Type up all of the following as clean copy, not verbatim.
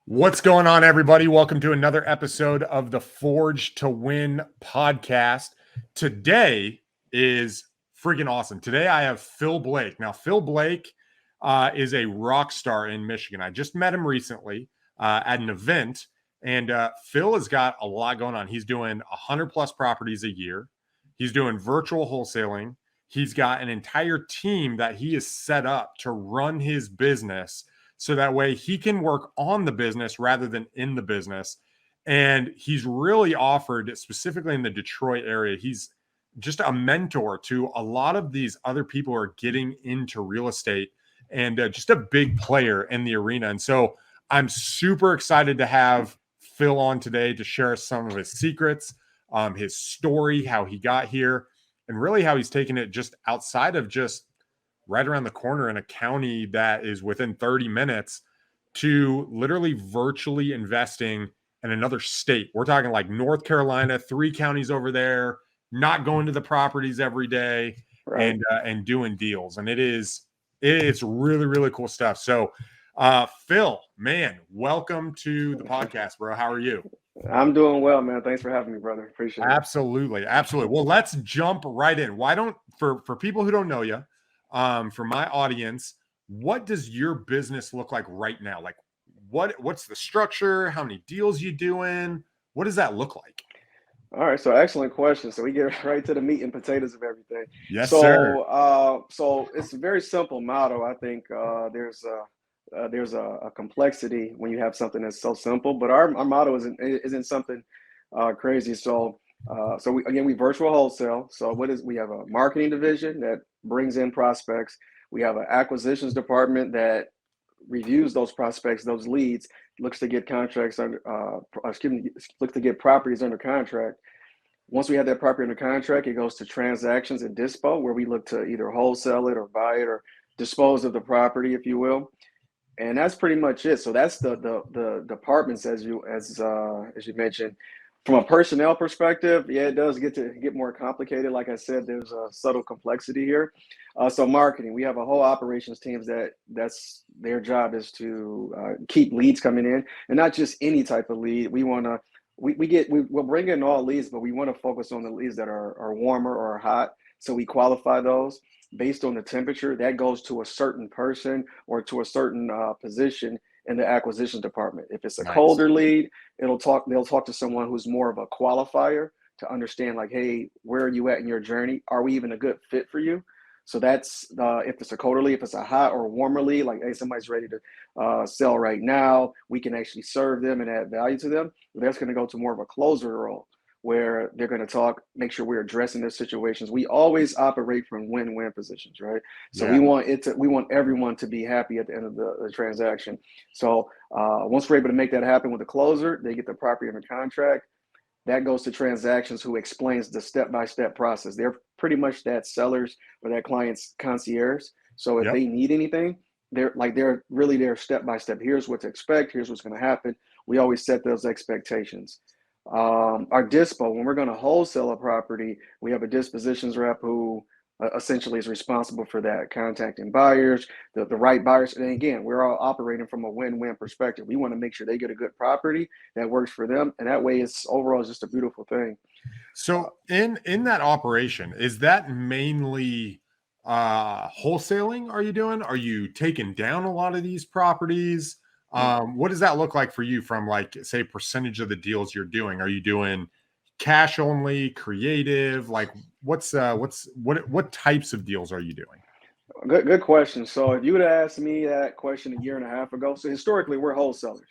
What's going on, everybody? Welcome to another episode of the Forged2Win podcast. Today is freaking awesome. Today I have Phil Blake. Now, Phil Blake is a rock star in Michigan. I just met him recently at an event, and Phil has got a lot going on. He's doing 100 plus properties a year. He's doing virtual wholesaling. He's got an entire team that he has set up to run his business, so that way he can work on the business rather than in the business. And he's really offered, specifically in the Detroit area, he's just a mentor to a lot of these other people who are getting into real estate and just a big player in the arena. And so I'm super excited to have Phil on today to share some of his secrets, his story, how he got here, and really how he's taken it just outside of just right around the corner in a county that is within 30 minutes to literally virtually investing in another state. We're talking like North Carolina, 3 counties over there, not going to the properties every day, right, and doing deals. And it's really, really cool stuff. So Phil, man, welcome to the podcast, bro. How are you? I'm doing well, man. Thanks for having me, brother. Appreciate it. Absolutely. Well, let's jump right in. Why don't, for people who don't know you, for my audience, what does your business look like right now? Like what's the structure? How many deals you doing? What does that look like? All right, so excellent question. So we get right to the meat and potatoes of everything. Yes, sir. So it's a very simple model. I think there's a complexity when you have something that's so simple, but our model isn't something crazy. So we virtual wholesale. So we have a marketing division that brings in prospects. We have an acquisitions department that reviews those prospects, those leads, looks to get contracts under, looks to get properties under contract. Once we have that property under contract, it goes to transactions and dispo, where we look to either wholesale it or buy it or dispose of the property, if you will. And that's pretty much it. So that's the departments, as you mentioned. From a personnel perspective, yeah, it does get more complicated. Like I said, there's a subtle complexity here. So marketing, we have a whole operations teams that's their job is to keep leads coming in, and not just any type of lead. We'll bring in all leads, but we want to focus on the leads that are warmer or hot. So we qualify those based on the temperature. That goes to a certain person or to a certain position in the acquisition department. If it's a colder lead, they'll talk to someone who's more of a qualifier to understand, like, hey, where are you at in your journey? Are we even a good fit for you? So that's if it's a colder lead. If it's a hot or warmer lead, like, hey, somebody's ready to sell right now, we can actually serve them and add value to them. That's going to go to more of a closer role, where they're going to make sure we're addressing their situations. We always operate from win-win positions, right? So we want everyone to be happy at the end of the transaction. So once we're able to make that happen with the closer, they get the property under contract. That goes to transactions, who explains the step-by-step process. They're pretty much that seller's or that client's concierge. So if they need anything, they're really their step-by-step. Here's what to expect. Here's what's going to happen. We always set those expectations. Our dispo, when we're going to wholesale a property, we have a dispositions rep who essentially is responsible for that, contacting buyers, the right buyers. And again, we're all operating from a win-win perspective. We want to make sure they get a good property that works for them, and that way it's overall just a beautiful thing. So in that operation, is that mainly wholesaling? Are you doing? Are you taking down a lot of these properties? What does that look like for you from, like, say, percentage of the deals you're doing? Are you doing cash only, creative? Like what types of deals are you doing? Good question. So if you would have asked me that question a year and a half ago, so historically we're wholesalers.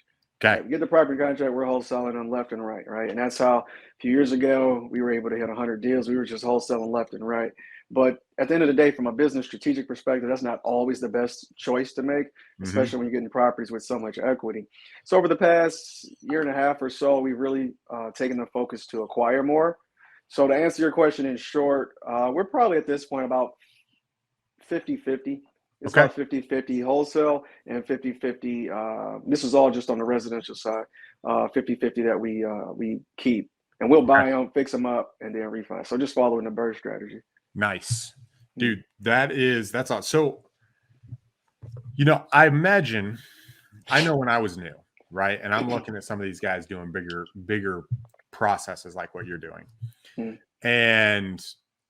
Okay. We get the property contract, we're wholesaling them left and right? And that's how a few years ago we were able to hit 100 deals. We were just wholesaling left and right. But at the end of the day, from a business strategic perspective, that's not always the best choice to make, especially when you're getting properties with so much equity. So over the past year and a half or so, we've really taken the focus to acquire more. So to answer your question in short, we're probably at this point about 50-50. It's about 50-50 wholesale and 50-50. This is all just on the residential side, 50-50 that we keep. And we'll buy them, fix them up, and then refi. So just following the bird strategy. Nice. Dude, that's awesome. So, I imagine, I know when I was new, right? And I'm looking at some of these guys doing bigger processes like what you're doing. Mm. And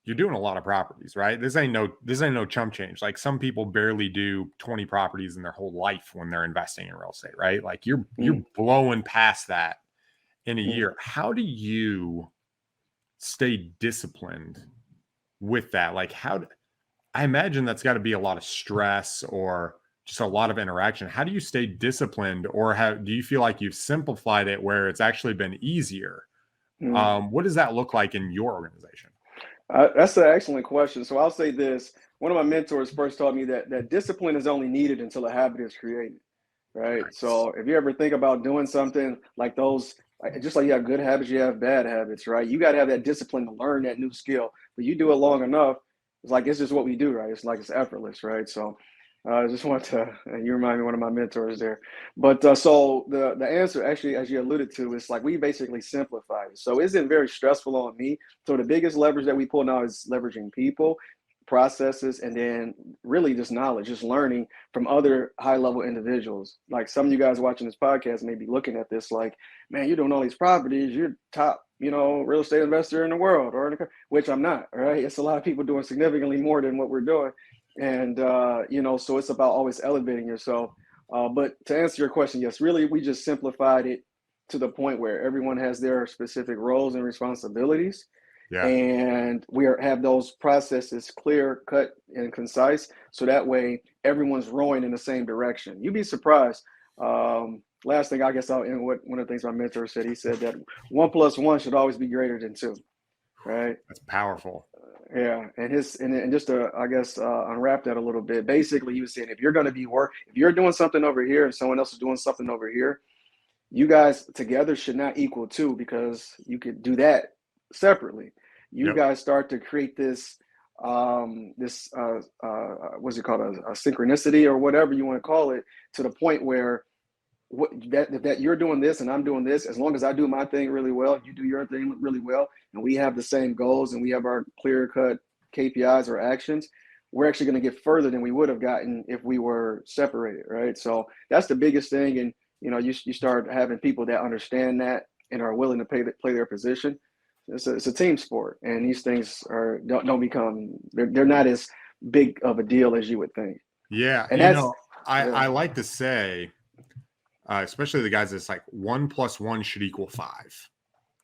you're doing a lot of properties, right? This ain't no chump change. Like some people barely do 20 properties in their whole life when they're investing in real estate, right? Like you're blowing past that in a year. How do you stay disciplined with that? Like I imagine that's got to be a lot of stress or just a lot of interaction. How do you stay disciplined, or do you feel like you've simplified it where it's actually been easier? What does that look like in your organization? That's an excellent question. So I'll say this. One of my mentors first taught me that discipline is only needed until a habit is created, right? Nice. So if you ever think about doing something like those, just like you have good habits, you have bad habits, right? You got to have that discipline to learn that new skill. But you do it long enough, it's just what we do, right? It's effortless, right? So I just want to, you remind me of one of my mentors there. But so the answer, actually, as you alluded to, is like we basically simplified it. So it isn't very stressful on me. So the biggest leverage that we pull now is leveraging people, processes, and then really just knowledge, just learning from other high-level individuals. Like some of you guys watching this podcast may be looking at this like, man, you're doing all these properties, you're top, real estate investor in the world, which I'm not, right? It's a lot of people doing significantly more than what we're doing. And, so it's about always elevating yourself. But to answer your question, yes, really, we just simplified it to the point where everyone has their specific roles and responsibilities. Yeah. And have those processes clear, cut, and concise. So that way everyone's rowing in the same direction. You'd be surprised. Last thing, I guess I'll end with one of the things my mentor said. He said that 1 + 1 should always be greater than 2. Right. That's powerful. Yeah. And just to, I guess, unwrap that a little bit, basically he was saying, if you're going to if you're doing something over here and someone else is doing something over here, you guys together should not equal 2, because you could do that separately. You guys start to create this what's it called, a synchronicity or whatever you want to call it, to the point where that you're doing this and I'm doing this. As long as I do my thing really well, you do your thing really well, and we have the same goals and we have our clear-cut KPIs or actions, we're actually going to get further than we would have gotten if we were separated, right? So that's the biggest thing. And you start having people that understand that and are willing to play their position. It's a team sport, and these things don't become, they're not as big of a deal as you would think. Yeah, and I like to say, especially the guys that's like 1 + 1 should equal 5.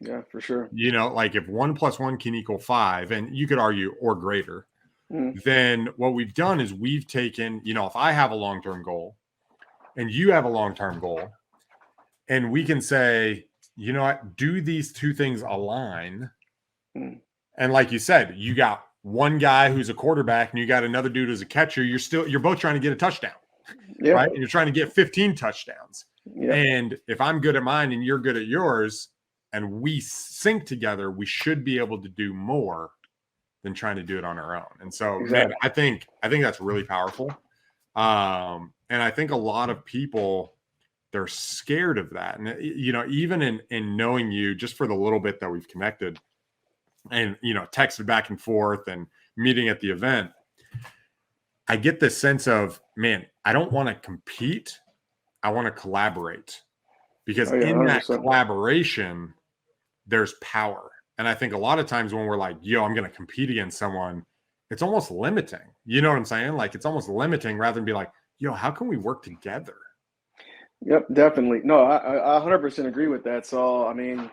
Yeah, for sure. Like if 1 + 1 can equal 5, and you could argue or greater, then what we've done is we've taken, if I have a long-term goal and you have a long-term goal, and we can say, you know what, do these two things align? And like you said, you got one guy who's a quarterback and you got another dude who's a catcher. You're both trying to get a touchdown, right? And you're trying to get 15 touchdowns. And if I'm good at mine and you're good at yours, and we sync together, we should be able to do more than trying to do it on our own. And so, man, I think that's really powerful. And I think a lot of people, they're scared of that. And, even in knowing you just for the little bit that we've connected and, texted back and forth and meeting at the event, I get this sense of, man, I don't want to compete. I want to collaborate, because in that collaboration, there's power. And I think a lot of times when we're like, I'm going to compete against someone, it's almost limiting. You know what I'm saying? Like it's almost limiting rather than be like, how can we work together? Yep, definitely. No, I 100% agree with that. So, I mean,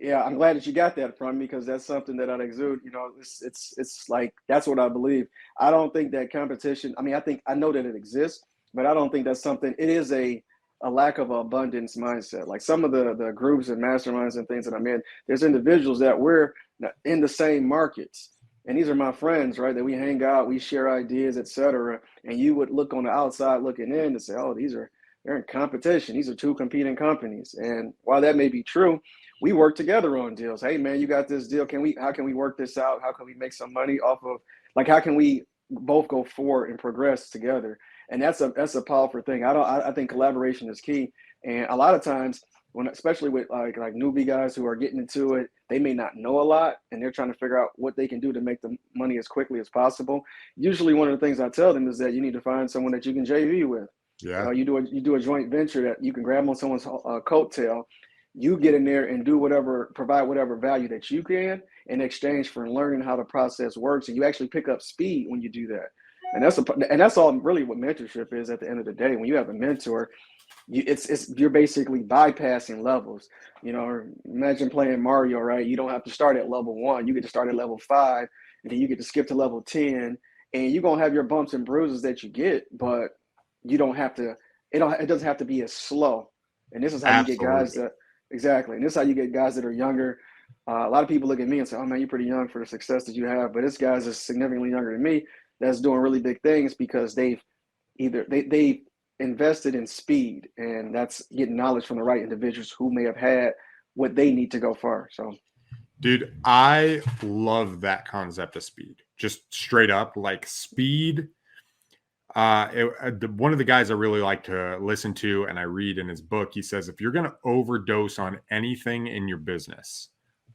I'm glad that you got that from me, because that's something that I'd exude. It's like, that's what I believe. I don't think that competition, I know that it exists, but I don't think that's something, it is a lack of abundance mindset. Like some of the groups and masterminds and things that I'm in, there's individuals that we're in the same markets. And these are my friends, right? That we hang out, we share ideas, etc. And you would look on the outside looking in and say, oh, they're in competition. These are two competing companies. And while that may be true, we work together on deals. Hey man, you got this deal. How can we work this out? How can we make some money off of, how can we both go forward and progress together? And that's a powerful thing. I think collaboration is key. And a lot of times, especially with like newbie guys who are getting into it, they may not know a lot and they're trying to figure out what they can do to make the money as quickly as possible. Usually one of the things I tell them is that you need to find someone that you can JV with. Yeah. You do a joint venture that you can grab on someone's coattail. You get in there and provide whatever value that you can in exchange for learning how the process works, and you actually pick up speed when you do that. And that's all really what mentorship is at the end of the day. When you have a mentor, you're basically bypassing levels. Imagine playing Mario, right? You don't have to start at level 1. You get to start at level 5, and then you get to skip to level 10, and you're gonna have your bumps and bruises that you get, but you don't have to. It doesn't have to be as slow. And this is how you get guys that exactly. And this is how you get guys that are younger. A lot of people look at me and say, "Oh man, you're pretty young for the success that you have." But this guy's is significantly younger than me. That's doing really big things because they've invested in speed, and that's getting knowledge from the right individuals who may have had what they need to go far. So, dude, I love that concept of speed. Just straight up, like speed. One of the guys I really like to listen to, and I read in his book, he says, if you're going to overdose on anything in your business,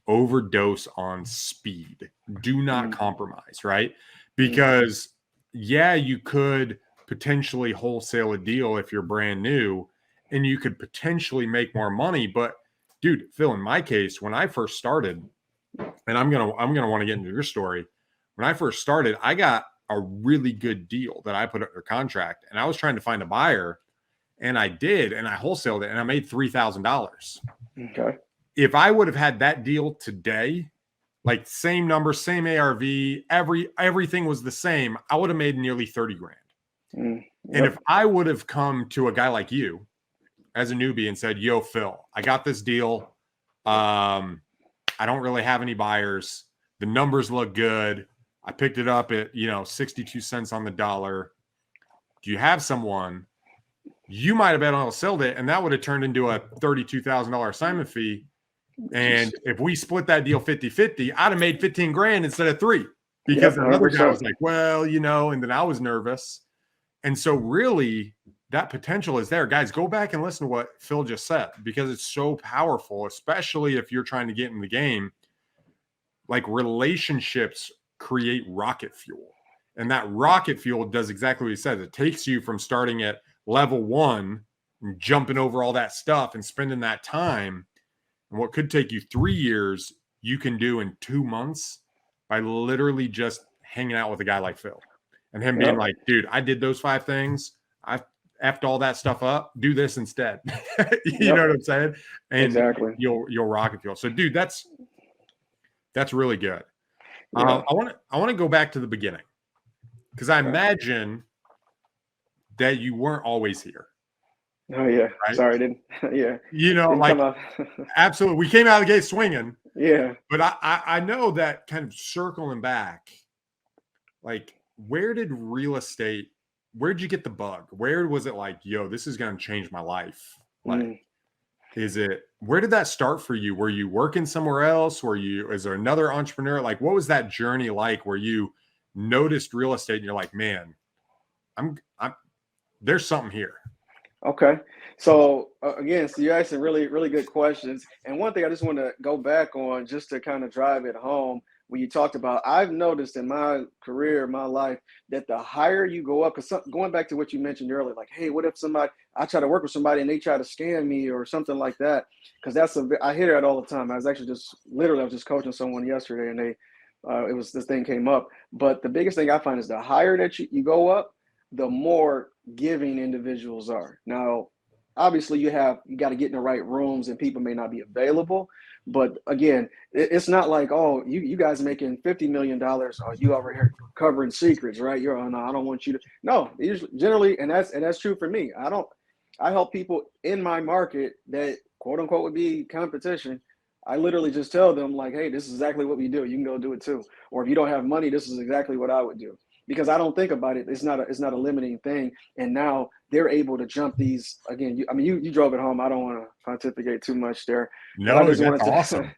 overdose on speed. Do not compromise, right? Because yeah, you could potentially wholesale a deal if you're brand new, and you could potentially make more money. But dude, Phil, in my case, when I first started, and I'm gonna want to get into your story. When I first started, I got a really good deal that I put under contract, and I was trying to find a buyer, and I did, and I wholesaled it, and I made $3,000. Okay. If I would have had that deal today, like same number, same ARV, everything was the same, I would have made nearly 30 grand. Yep. And if I would have come to a guy like you as a newbie and said, yo, Phil, I got this deal. I don't really have any buyers. The numbers look good. I picked it up at, 62 cents on the dollar. Do you have someone? You might have been able to sell it, and that would have turned into a $32,000 assignment fee. And if we split that deal 50-50, I'd have made 15 grand instead of 3, because another guy was like, well, and then I was nervous. And so really that potential is there. Guys, go back and listen to what Phil just said, because it's so powerful, especially if you're trying to get in the game. Like, relationships create rocket fuel. And that rocket fuel does exactly what he says. It takes you from starting at level 1 and jumping over all that stuff and spending that time. And what could take you 3 years, you can do in 2 months by literally just hanging out with a guy like Phil. And him being like, dude, I did those 5 things. I effed all that stuff up. Do this instead. You know what I'm saying? And exactly. You'll rocket fuel. So, dude, that's really good. Yeah. I want to go back to the beginning, because I imagine that you weren't always here. Oh yeah. Right? Sorry, didn't. Yeah. Like absolutely, we came out of the gate swinging. Yeah. But I know that, kind of circling back, like, where'd you get the bug? Where was it like, yo, this is going to change my life? Like, where did that start for you? Were you working somewhere else? Is there another entrepreneur? Like, what was that journey like where you noticed real estate and you're like, man, there's something here? Okay. So again, so you're asking really, really good questions. And one thing I just want to go back on, just to kind of drive it home, when you talked about, I've noticed in my career, my life, that the higher you go up, because going back to what you mentioned earlier, like, hey, what if I try to work with somebody and they try to scam me or something like that? Because I hear that all the time. I was actually I was just coaching someone yesterday, and this thing came up. But the biggest thing I find is the higher that you go up, the more giving individuals are. Now, obviously you got to get in the right rooms and people may not be available. But again, it's not like, oh, you guys making $50 million. Oh, you over here covering secrets, right? No, I don't want you to. No, generally, and that's true for me. I help people in my market that quote unquote would be competition. I literally just tell them, like, hey, this is exactly what we do. You can go do it too. Or if you don't have money, this is exactly what I would do. Because I don't think about it. It's not a limiting thing. And now they're able to jump these again. You drove it home. I don't want to pontificate too much there. No, that's awesome.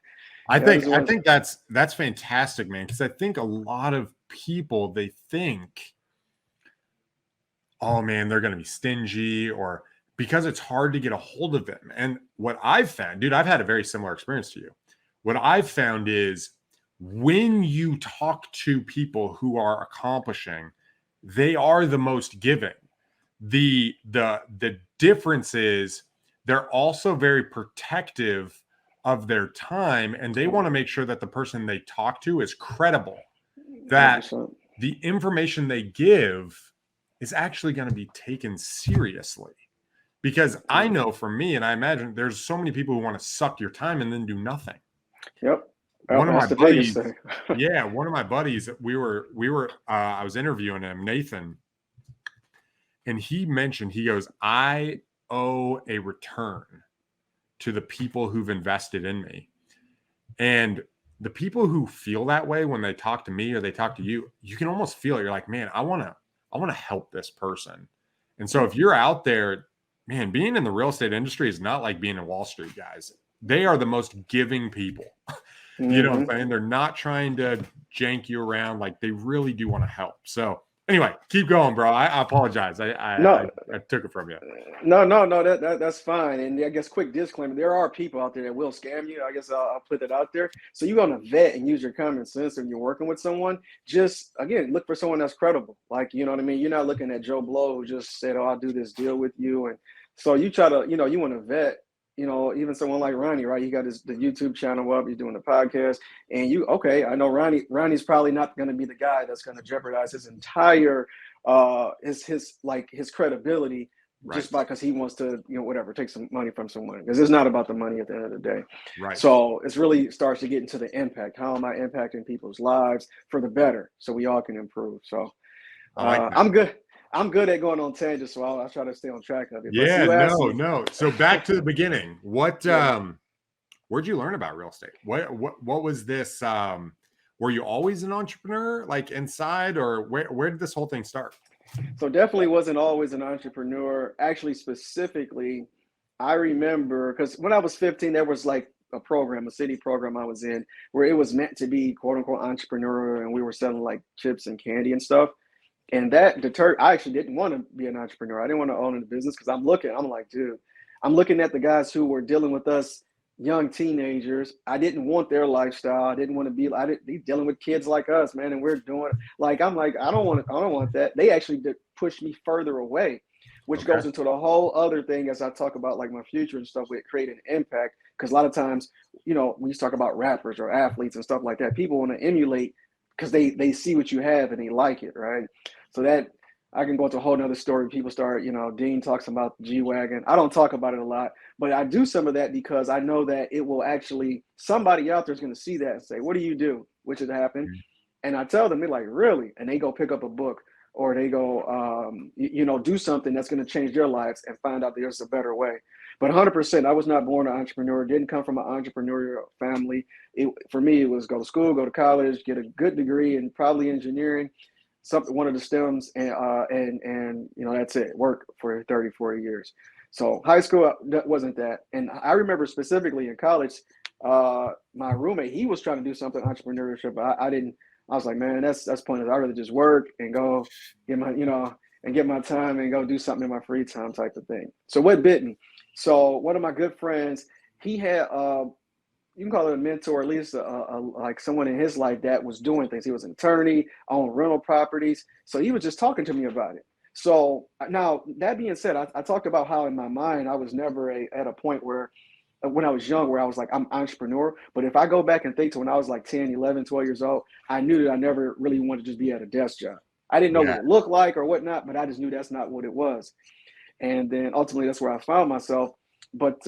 I think that's fantastic, man. Because I think a lot of people, they think, oh man, they're going to be stingy, or because it's hard to get a hold of them. And what I've found, dude, I've had a very similar experience to you. What I've found is, when you talk to people who are accomplishing, they are the most giving, The difference is they're also very protective of their time, and they want to make sure that the person they talk to is credible, that 100%. the information they give is actually going to be taken seriously. Because I know for me, and I imagine there's so many people who want to suck your time and then do nothing. Yep. One of my That's the biggest buddies, thing. yeah, one of my buddies, I was interviewing him, Nathan, and he mentioned, he goes, I owe a return to the people who've invested in me. And the people who feel that way when they talk to me or they talk to you, you can almost feel it. You're like, man, I want to help this person. And so if you're out there, man, being in the real estate industry is not like being in Wall Street, guys. They are the most giving people. You know what I'm saying? They're not trying to jank you around. Like, they really do want to help. So anyway, keep going, bro. I apologize. I took it from you. No. That's fine. And I guess quick disclaimer: there are people out there that will scam you. I guess I'll put that out there. So you're gonna vet and use your common sense when you're working with someone. Just again, look for someone that's credible. Like, you know what I mean. You're not looking at Joe Blow who just said, "Oh, I'll do this deal with you." And so you try to, you want to vet. Even someone like Ronnie, right? You got the YouTube channel up, you're doing the podcast, and I know Ronnie's probably not going to be the guy that's going to jeopardize his entire his credibility just because he wants to, whatever, take some money from someone, because it's not about the money at the end of the day. Right. So it's really starts to get into the impact. How am I impacting people's lives for the better so we all can improve? So I'm good at going on tangents, so I'll try to stay on track of it. Yeah, no. So back to the beginning. What where'd you learn about real estate? What was this? Were you always an entrepreneur, like inside, or where did this whole thing start? So definitely wasn't always an entrepreneur. Actually, specifically, I remember because when I was 15, there was like a city program I was in where it was meant to be quote unquote entrepreneurial, and we were selling like chips and candy and stuff. And that deterred. I actually didn't want to be an entrepreneur. I didn't want to own a business because I'm like, dude, I'm looking at the guys who were dealing with us young teenagers. I didn't want their lifestyle. I didn't want to be dealing with kids like us, man. And we're doing like, I'm like, I don't want that. They actually did push me further away, which goes into the whole other thing as I talk about like my future and stuff with creating impact. Because a lot of times, when you talk about rappers or athletes and stuff like that, people want to emulate because they see what you have and they like it, right? So that I can go into a whole nother story. People start, Dean talks about G-Wagon. I don't talk about it a lot, but I do some of that because I know that it will actually, somebody out there is going to see that and say, what do you do? Which has happened. And I tell them, they're like, really? And they go pick up a book or they go, do something that's going to change their lives and find out there's a better way. But 100%, I was not born an entrepreneur, didn't come from an entrepreneurial family. For me, it was go to school, go to college, get a good degree in probably engineering, one of the STEMs, and that's it. Work for 30, 40 years. So high school wasn't that. And I remember specifically in college, my roommate, he was trying to do something entrepreneurship, but I didn't. I was like, man, that's pointless. I'd rather just work and go get my time and go do something in my free time type of thing. So what bit me? So one of my good friends, he had you can call it a mentor, at least like someone in his life that was doing things. He was an attorney, owned rental properties. So he was just talking to me about it. So now that being said, I talked about how in my mind, I was never at a point where when I was young, where I was like, I'm an entrepreneur. But if I go back and think to when I was like 10, 11, 12 years old, I knew that I never really wanted to just be at a desk job. I didn't know what it looked like or whatnot, but I just knew that's not what it was. And then ultimately that's where I found myself. But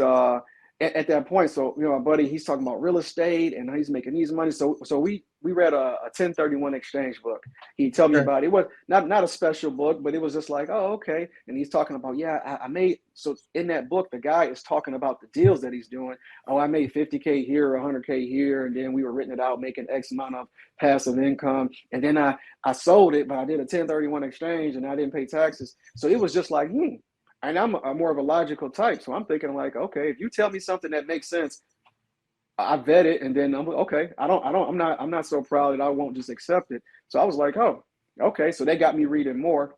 at that point, so my buddy, he's talking about real estate and he's making these money. So we read a 1031 exchange book. He told me about it. It was not a special book, but it was just like, oh, okay. And he's talking about, I made, so in that book, the guy is talking about the deals that he's doing. Oh, I made 50K here, 100K here, and then we were written it out, making X amount of passive income. And then I sold it, but I did a 1031 exchange and I didn't pay taxes. So it was just like, and I'm more of a logical type. So I'm thinking like, okay, if you tell me something that makes sense, I vet it, and then I'm okay. I'm not so proud that I won't just accept it. So I was like, oh, okay. So they got me reading more,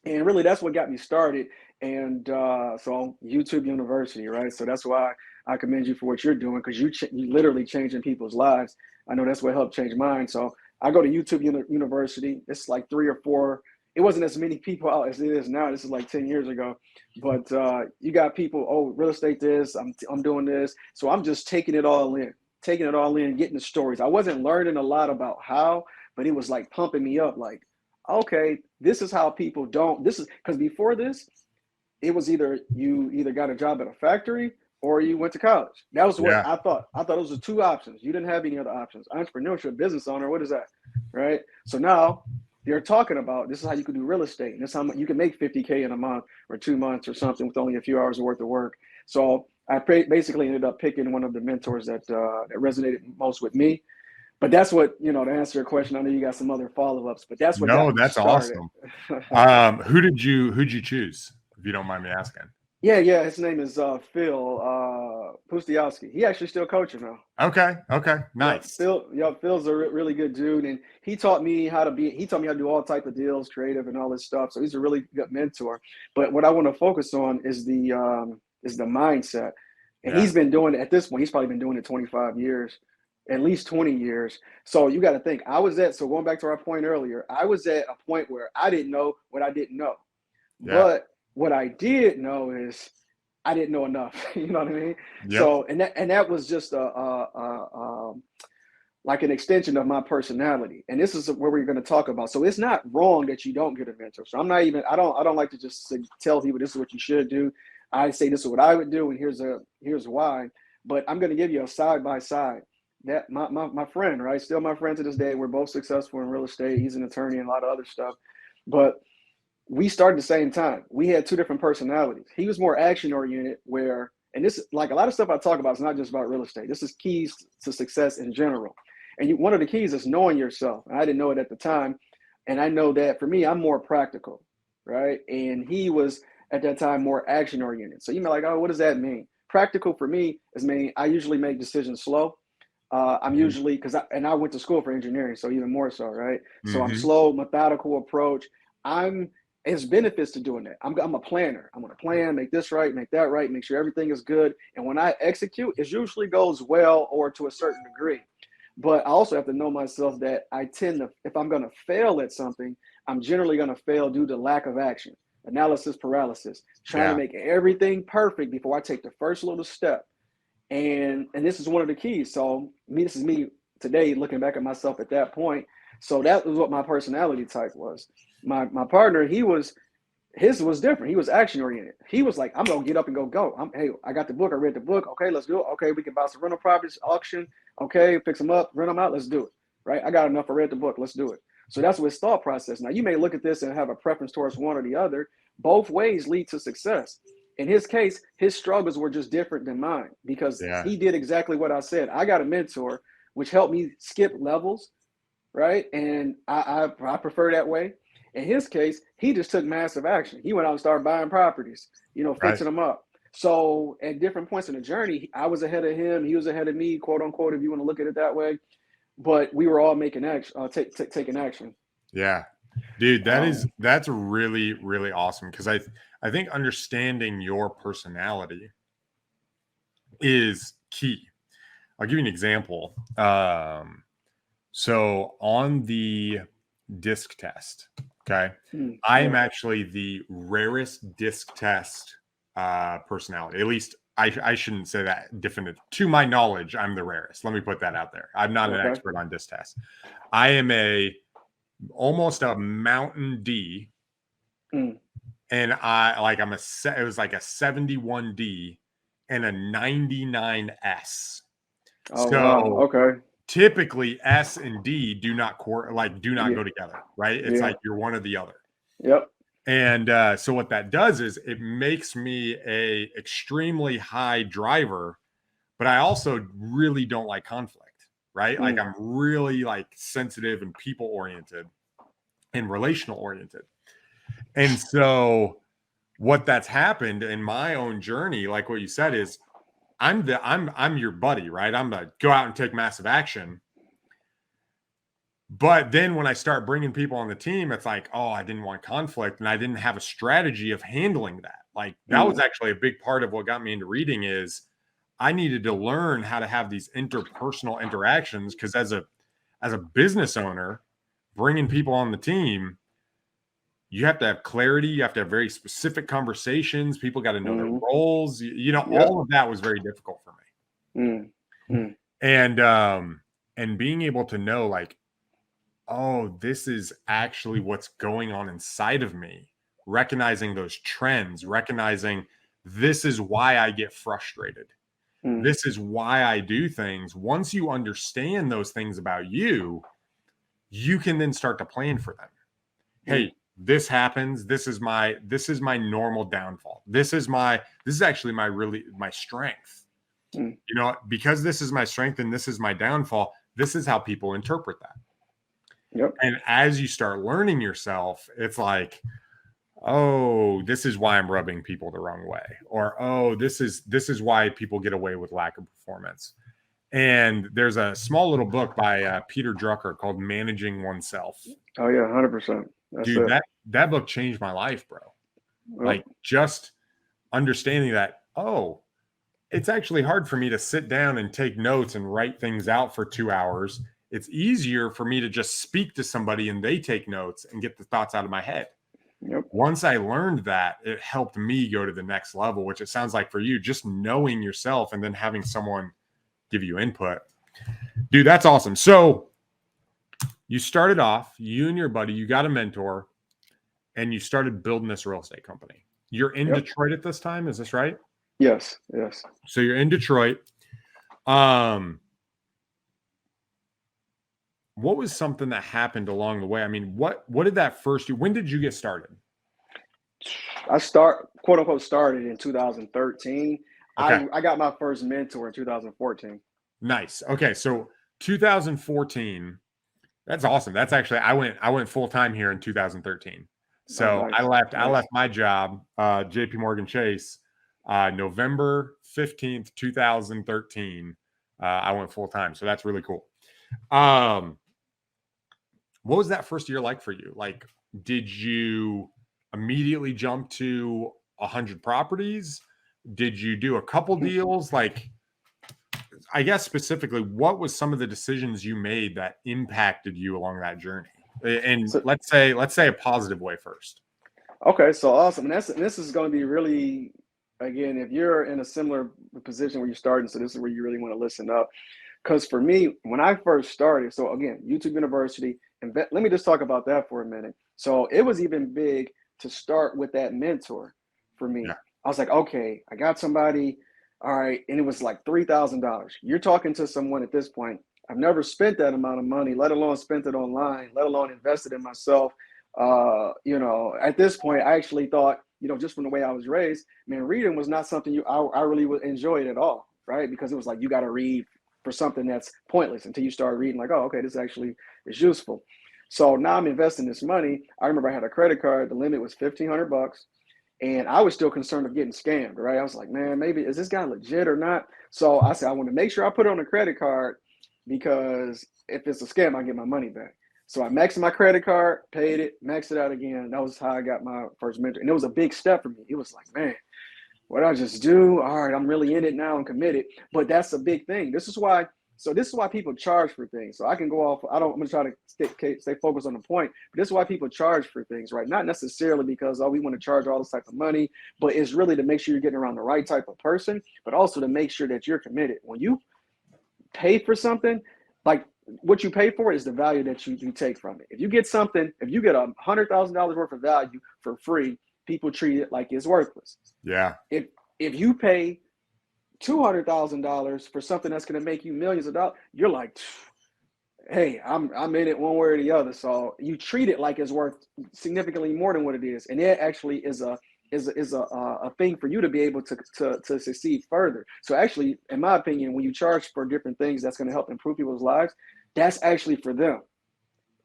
and really that's what got me started. And so YouTube University, right? So that's why I commend you for what you're doing, because you literally changing people's lives. I know that's what helped change mine. So I go to YouTube University. It's like 3 or 4 it wasn't as many people out as it is now. This is like 10 years ago. But you got people, oh, real estate this, I'm doing this. So I'm just taking it all in, getting the stories. I wasn't learning a lot about how, but it was like pumping me up like, okay, this is how people don't, this is, because before this, it was either you either got a job at a factory or you went to college. That was what Yeah. I thought. I thought those were two options. You didn't have any other options. Entrepreneurship, business owner, what is that? Right? So now they're talking about this is how you can do real estate. And this is how you can make 50K in a month or 2 months or something with only a few hours worth of work. So I basically ended up picking one of the mentors that resonated most with me. But that's what, to answer your question, I know you got some other follow-ups, but that's what got No, me that's started. awesome. Who'd you choose, if you don't mind me asking? Yeah. His name is Phil Pustiowski. He actually still coaching now. Okay. Nice. Phil's a really good dude, and he taught me how to do all type of deals, creative, and all this stuff. So he's a really good mentor. But what I want to focus on is the mindset, and he's been doing it at this point. He's probably been doing it 25 years, at least 20 years. So you got to think. So going back to our point earlier, I was at a point where I didn't know what I didn't know, but what I did know is I didn't know enough. You know what I mean? Yep. So, and that was just like an extension of my personality. And this is where we're going to talk about. So it's not wrong that you don't get a mentor. So I don't like to just tell people this is what you should do. I say this is what I would do, and here's why. But I'm going to give you a side by side. That my friend, right? Still my friend to this day. We're both successful in real estate. He's an attorney and a lot of other stuff. But we started at the same time. We had two different personalities. He was more action oriented, and this, like a lot of stuff I talk about, is not just about real estate. This is keys to success in general. And one of the keys is knowing yourself. And I didn't know it at the time. And I know that for me, I'm more practical, right? And he was at that time more action oriented. So you may be like, oh, what does that mean? Practical for me is I usually make decisions slow. I'm usually, I went to school for engineering, so even more so, right? So I'm slow, methodical approach. There's benefits to doing that. I'm a planner. I'm going to plan, make this right, make that right, make sure everything is good. And when I execute, it usually goes well or to a certain degree. But I also have to know myself that I tend to, if I'm going to fail at something, I'm generally going to fail due to lack of action, analysis paralysis, trying to make everything perfect before I take the first little step. And this is one of the keys. So this is me today looking back at myself at that point. So that was what my personality type was. My partner, his was different. He was action oriented. He was like, I'm gonna get up and go. Hey, I got the book. I read the book. Okay, let's do it. Okay, we can buy some rental properties, auction. Okay, fix them up, rent them out. Let's do it. Right? I got enough. I read the book. Let's do it. So that's what his thought process. Now you may look at this and have a preference towards one or the other. Both ways lead to success. In his case, his struggles were just different than mine because he did exactly what I said. I got a mentor, which helped me skip levels, right? And I prefer that way. In his case, he just took massive action. He went out and started buying properties, fixing them up. So at different points in the journey, I was ahead of him. He was ahead of me, quote unquote, if you want to look at it that way. But we were all making action, taking action. Yeah, dude, that's really, really awesome. Cause I think understanding your personality is key. I'll give you an example. So on the disc test, okay, I am actually the rarest disc test personality. At least I shouldn't say that definite. To my knowledge, I'm the rarest. Let me put that out there. I'm not an expert on disc tests. I am almost a Mountain D, and it was like a 71D and a 99S. Wow. Okay. Typically S and D do not go together, right? It's like you're one or the other. Yep. And so what that does is it makes me a extremely high driver, but I also really don't like conflict, right? Like I'm really like sensitive and people oriented and relational oriented. And so what that's happened in my own journey, like what you said, is I'm your buddy, right? I'm gonna go out and take massive action. But then when I start bringing people on the team, it's like, oh, I didn't want conflict and I didn't have a strategy of handling that. Like that was actually a big part of what got me into reading is I needed to learn how to have these interpersonal interactions because as a business owner, bringing people on the team, you have to have clarity. You have to have very specific conversations. People got to know their Mm-hmm. roles. You know, Yep. all of that was very difficult for me. Mm-hmm. And being able to know, like, oh, this is actually what's going on inside of me, recognizing those trends, recognizing this is why I get frustrated. Mm-hmm. This is why I do things. Once you understand those things about you, you can then start to plan for them. Hey, this happens. This is my normal downfall. This is actually my strength. Mm-hmm. You know, because this is my strength and this is my downfall, this is how people interpret that. Yep. And as you start learning yourself, it's like, oh, this is why I'm rubbing people the wrong way. Or, oh, this is why people get away with lack of performance. And there's a small little book by Peter Drucker called Managing Oneself. Oh yeah, 100%. Dude, that book changed my life, bro. Yep. Like, just understanding that, oh, it's actually hard for me to sit down and take notes and write things out for 2 hours. It's easier for me to just speak to somebody and they take notes and get the thoughts out of my head. Yep. Once I learned that, it helped me go to the next level, which it sounds like for you, just knowing yourself and then having someone give you input. Dude, that's awesome. So you started off, you and your buddy, you got a mentor, and you started building this real estate company. You're in Detroit at this time, is this right? Yes. So you're in Detroit. What was something that happened along the way? I mean, what did that first do? When did you get started? I quote unquote started in 2013. Okay. I got my first mentor in 2014. Nice. Okay, so 2014. That's awesome. That's actually I went full time here in 2013. So nice. I left my job, JP Morgan Chase, November 15th, 2013. I went full time. So that's really cool. What was that first year like for you? Like, did you immediately jump to 100 properties? Did you do a couple deals? Like, I guess specifically, what was some of the decisions you made that impacted you along that journey? And so, let's say a positive way first. Okay, so awesome. And this is going to be really, again, if you're in a similar position where you're starting, so this is where you really want to listen up. Because for me, when I first started, so again, YouTube University, and let me just talk about that for a minute. So it was even big to start with that mentor for me. Yeah. I was like, okay, I got somebody, all right, and it was like $3,000. You're talking to someone at this point. I've never spent that amount of money, let alone spent it online, let alone invested in myself. At this point, I actually thought, just from the way I was raised, man, reading was not something I really would enjoy it at all, right? Because it was like, you got to read for something that's pointless until you start reading like, oh, okay, this actually is useful. So now I'm investing this money. I remember I had a credit card. The limit was $1,500. And I was still concerned of getting scammed, right? I was like, man, maybe is this guy legit or not? So I said, I want to make sure I put it on a credit card because if it's a scam, I get my money back. So I maxed my credit card, paid it, maxed it out again. That was how I got my first mentor. And it was a big step for me. It was like, man, what did I just do? All right, I'm really in it now and committed. But that's a big thing. This is why people charge for things. So I can go off. I'm going to try to stay focused on the point. But this is why people charge for things, right? Not necessarily because, we want to charge all this type of money, but it's really to make sure you're getting around the right type of person, but also to make sure that you're committed. When you pay for something, like what you pay for is the value that you take from it. If you get $100,000 worth of value for free, people treat it like it's worthless. Yeah. If you pay $200,000 for something that's going to make you millions of dollars, you're like, hey, I'm in it one way or the other. So you treat it like it's worth significantly more than what it is, and it actually is a thing for you to be able to succeed further. So actually, in my opinion, when you charge for different things that's going to help improve people's lives, that's actually for them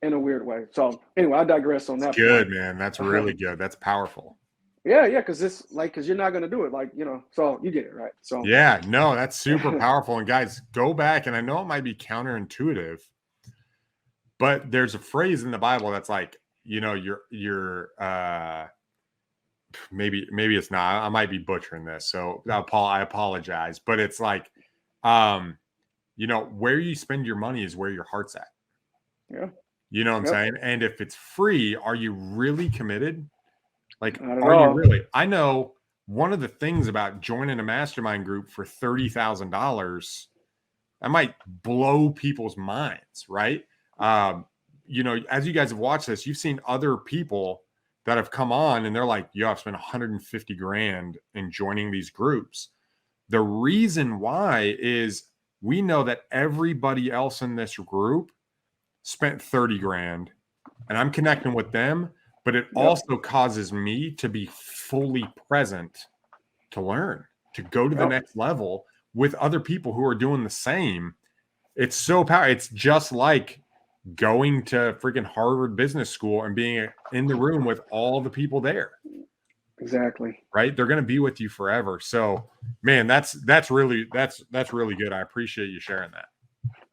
in a weird way. So anyway, I digress on that. Good, man. That's really good. That's powerful. Yeah, because you're not going to do it, so you get it, right? So yeah, no, that's super powerful. And guys, go back, and I know it might be counterintuitive, but there's a phrase in the Bible that's like, you're maybe it's not. I might be butchering this, so I apologize. But it's like, where you spend your money is where your heart's at. Yeah. You know what I'm Yep. saying? And if it's free, are you really committed? Like, Not at are you all. really? I know one of the things about joining a mastermind group for $30,000, that might blow people's minds, right? You know, as you guys have watched this, you've seen other people that have come on and they're like, yo, I've spent 150 grand in joining these groups. The reason why is we know that everybody else in this group spent 30 grand and I'm connecting with them, but it Yep. also causes me to be fully present to learn, to go to the Yep. next level with other people who are doing the same. It's so powerful. It's just like going to freaking Harvard Business School and being in the room with all the people there. Exactly. Right? They're going to be with you forever. So, man, that's really good. I appreciate you sharing that.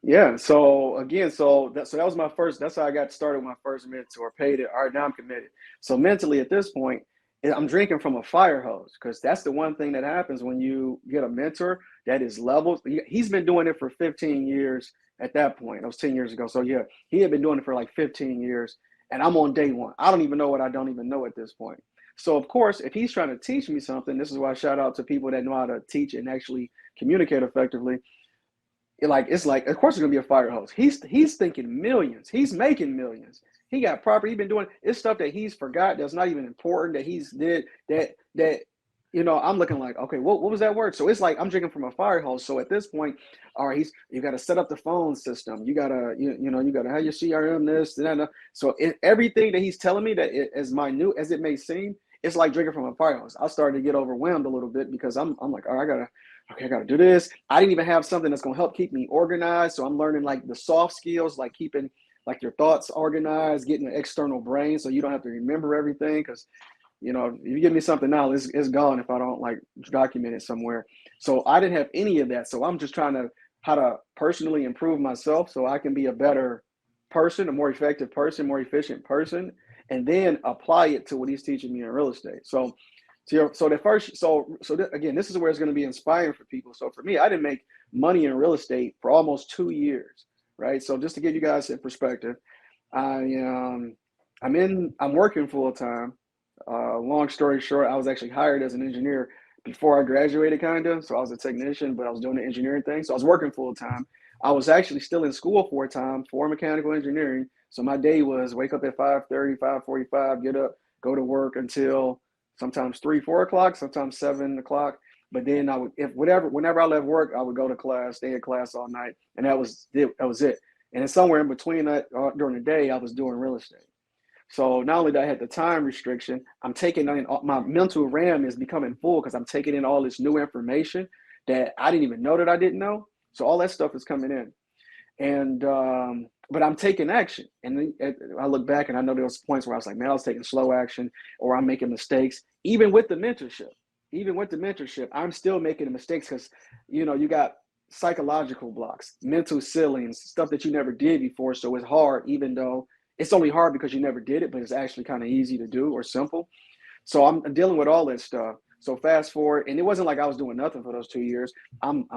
Yeah. So again, so that was my first. That's how I got started with my first mentor. Paid it. All right, now I'm committed. So mentally, at this point, I'm drinking from a fire hose because that's the one thing that happens when you get a mentor that is leveled. He's been doing it for 15 years at that point. That was 10 years ago. So yeah, he had been doing it for like 15 years, and I'm on day one. I don't even know what I don't even know at this point. So of course, if he's trying to teach me something, this is why I shout out to people that know how to teach and actually communicate effectively. It's like of course it's gonna be a fire hose. He's thinking millions. He's making millions. He got property. He's been doing it's stuff that he's forgot that's not even important that he's did that I'm looking like, okay, what was that word? So it's like I'm drinking from a fire hose. So at this point, all right, you got to set up the phone system. You gotta you gotta have your CRM this and that. So everything that he's telling me that as minute as it may seem, it's like drinking from a fire hose. I started to get overwhelmed a little bit because I'm like, all right, I gotta do this. I didn't even have something that's gonna help keep me organized. So I'm learning like the soft skills, like keeping like your thoughts organized, getting an external brain so you don't have to remember everything. Because if you give me something now, it's gone if I don't like document it somewhere. So I didn't have any of that. So I'm just trying to how to personally improve myself so I can be a better person, a more effective person, more efficient person, and then apply it to what he's teaching me in real estate. Again, this is where it's going to be inspiring for people. So for me, I didn't make money in real estate for almost 2 years, right? So just to give you guys in perspective, I'm working full time. Long story short, I was actually hired as an engineer before I graduated, kind of. So I was a technician, but I was doing the engineering thing. So I was working full time. I was actually still in school for a time for mechanical engineering. So my day was wake up at 5:30, 5:45, get up, go to work until sometimes 3, 4 o'clock, sometimes 7 o'clock. But then I would, whenever I left work, I would go to class, stay in class all night, and that was it. And then somewhere in between that, during the day, I was doing real estate. So not only did I have the time restriction, I'm taking in my mental RAM is becoming full because I'm taking in all this new information that I didn't even know that I didn't know. So all that stuff is coming in, and but I'm taking action. And then I look back and I know there was points where I was like, man, I was taking slow action or I'm making mistakes. Even with the mentorship, I'm still making mistakes because you got psychological blocks, mental ceilings, stuff that you never did before. So it's hard, even though it's only hard because you never did it, but it's actually kind of easy to do or simple. So I'm dealing with all that stuff. So fast forward, and it wasn't like I was doing nothing for those 2 years. I'm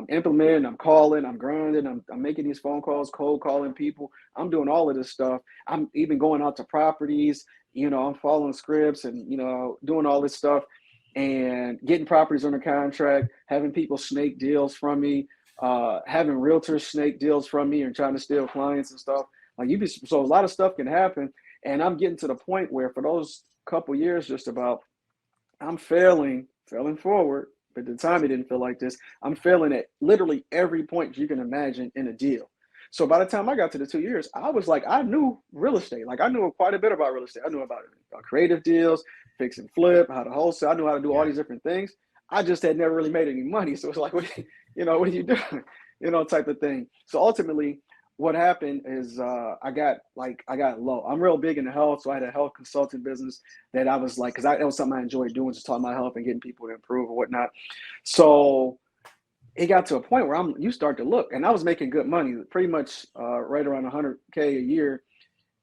implementing, I'm calling, I'm grinding, I'm making these phone calls, cold calling people. I'm doing all of this stuff. I'm even going out to properties. I'm following scripts and doing all this stuff and getting properties under contract, having people snake deals from me, having realtors snake deals from me and trying to steal clients and stuff. So a lot of stuff can happen, and I'm getting to the point where for those couple years, just about, I'm failing forward. But at the time, it didn't feel like this. I'm failing at literally every point you can imagine in a deal. So by the time I got to the 2 years, I was like, I knew real estate. Like I knew quite a bit about real estate. I knew about creative deals, fix and flip, how to wholesale. I knew how to do all these different things. I just had never really made any money. So it's like, what are you doing? Type of thing. So ultimately, what happened is I got low. I'm real big into health, so I had a health consulting business that I was like, because that was something I enjoyed doing, just talking about health and getting people to improve or whatnot. So it got to a point where you start to look, and I was making good money, pretty much right around 100K a year,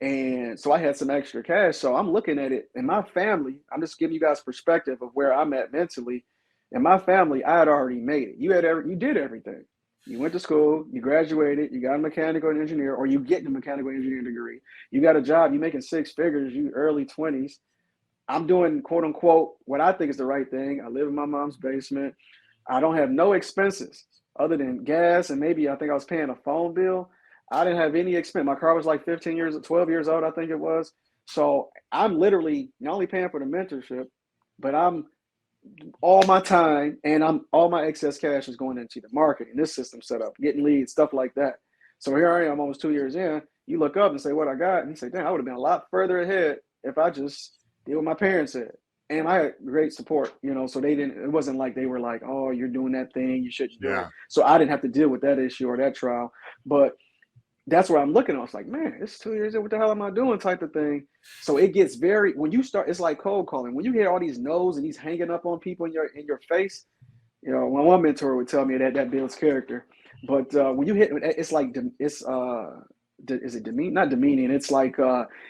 and so I had some extra cash. So I'm looking at it, and my family, I'm just giving you guys perspective of where I'm at mentally. In my family, I had already made it. You did everything. You went to school, you graduated, you got a mechanical engineer, or you get a mechanical engineering degree. You got a job, you making six figures, you early 20s. I'm doing quote unquote what I think is the right thing. I live in my mom's basement. I don't have no expenses other than gas and maybe I think I was paying a phone bill. I didn't have any expense. My car was like 12 years old, I think it was. So I'm literally not only paying for the mentorship, but I'm all my time and I'm all my excess cash is going into the marketing, this system set up, getting leads, stuff like that. So here I am almost 2 years in. You look up and say what I got, and you say, damn, I would have been a lot further ahead if I just did what my parents said. And I had great support, so they didn't, it wasn't like they were like, oh, you're doing that thing, you shouldn't do it. So I didn't have to deal with that issue or that trial. But that's where I'm looking. I was like, man, it's 2 years in. What the hell am I doing? Type of thing. So it gets very, when you start, it's like cold calling. When you hear all these no's and these hanging up on people in your face, when one mentor would tell me that builds character. But when you hit, it's like is it demeaning? Not demeaning. It's like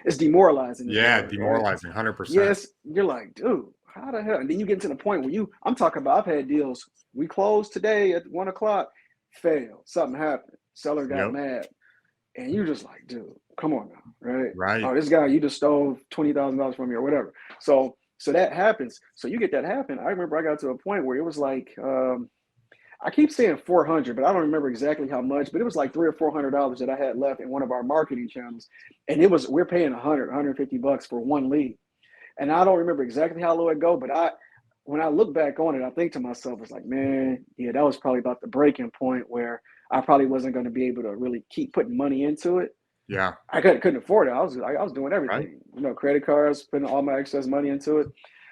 it's demoralizing. Yeah, demoralizing, 100%. Yes, you're like, dude, how the hell? And then you get to the point where I'm talking about. I've had deals. We closed today at 1:00, failed. Something happened. Seller got mad. And you're just like, dude, come on now, right? Right. Oh, this guy, you just stole $20,000 from me or whatever. So that happens. So you get that happen. I remember I got to a point where it was like, I keep saying 400, but I don't remember exactly how much, but it was like $300 or $400 that I had left in one of our marketing channels. And we're paying $150 for one lead. And I don't remember exactly how low it go, but when I look back on it, I think to myself, it's like, man, yeah, that was probably about the breaking point where I probably wasn't going to be able to really keep putting money into it. Yeah. I couldn't afford it. I was doing everything, credit cards, putting all my excess money into it.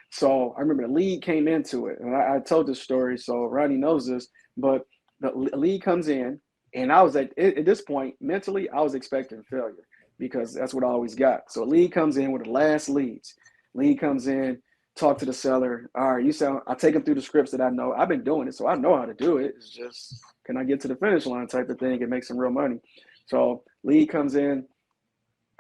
So I remember the lead came into it, and I told this story, so Ronnie knows this, but the lead comes in, and I was at this point, mentally, I was expecting failure because that's what I always got. So a lead comes in with the last leads. Lead comes in, talk to the seller. All right, I take them through the scripts that I know. I've been doing it, so I know how to do it. It's just, can I get to the finish line type of thing and make some real money? So lead comes in.